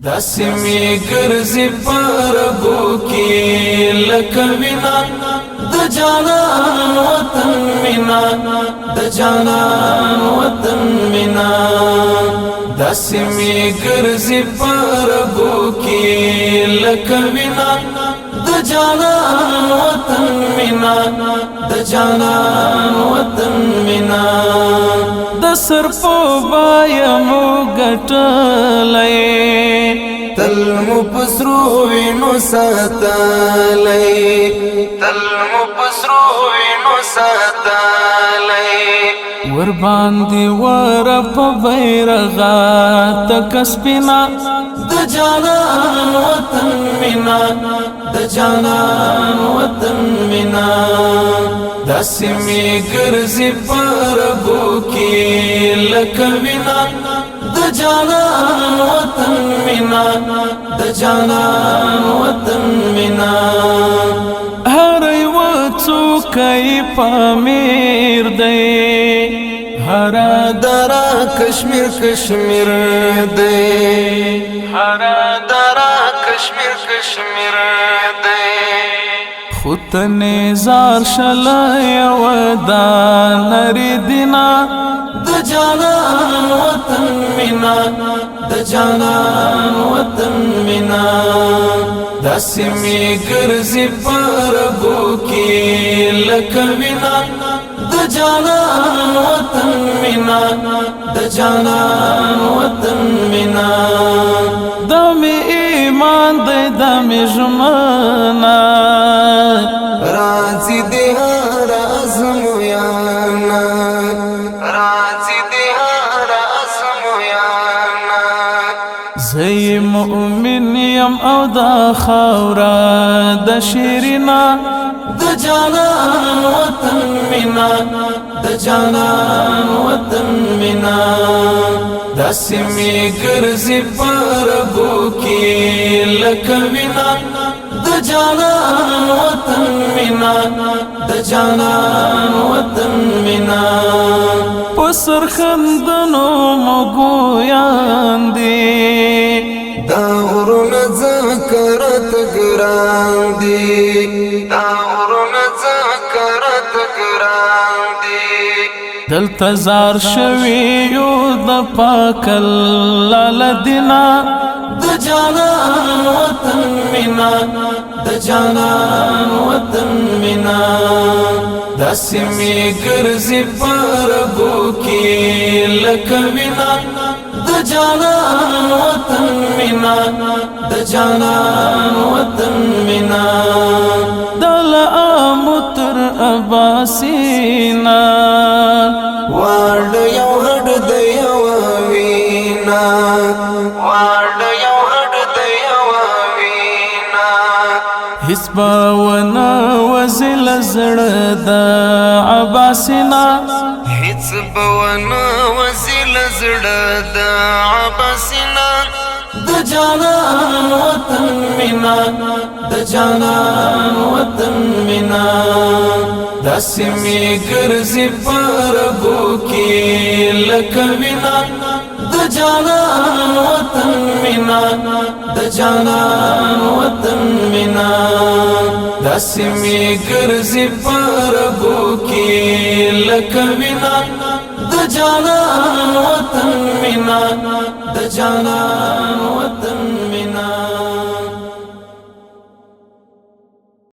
داسې می ګرځي پربو کې لکه وینا د جانان وطن مینا د جانان وطن مینا داسې می ګرځي پربو کې لکه وینا د جانان وطن مینا د جانان وطن مینا د سر په بایم ګټلې تل مو پسرو وینو ساتلې تل مو پسرو وینو ساتلې ور باندې ور په بیرغا تک سپینا د جانان وطن مینا د جانان وطن مینا داسې می ګرځي پربو کې لکه وینا د جانان وطن مینا د جانان وطن مینا هر یو څوکۍ پامیر دی هر درا کشمیر کشمیر دی هر درا کشمیر کشمیر دی خود نزار شلای ودان ردنا د جانان وطن مینا د جانان وطن مینا داسې می ګرځي پربو کې لکه وینا د جانان وطن مینا د جانان وطن مینا د می ایمان د می ژمنه راځي د هر ازمویانا راځي د هر ازمویانا زه مؤمن یم او دا خاورا د شیرینا د جانان وطن مینا د جانان وطن مینا داسې می ګرځي پربو کې لکه وینا د جانان وطن مینا د جانان وطن مینا پسر خندنو مګویان دی دا غرونه ذکرت ګران دی دا غرونه ذکرت ګران دی دلته زار شوی یو د پاک الله لدینا د جانان وطن مینا د جانان وطن مینا داسې می ګرځي پربو کې لکه وینا د جانان وطن مینا د جانان وطن مینا دل امتر اباسینا وړ یو هډ د یو وینا وړ یو هډ د یو وینا حسبا ونه وزل زړه د عباسینا حسبا ونه وزل زړه د عباسینا د جانان وطن مینا د جانان وطن مینا داسې می ګرځي پربو کې لکه وینا د جانان وطن مینا د جانان وطن مینا داسې می ګرځي پربو کې لکه وینا د جانان وطن مینا د جانان وطن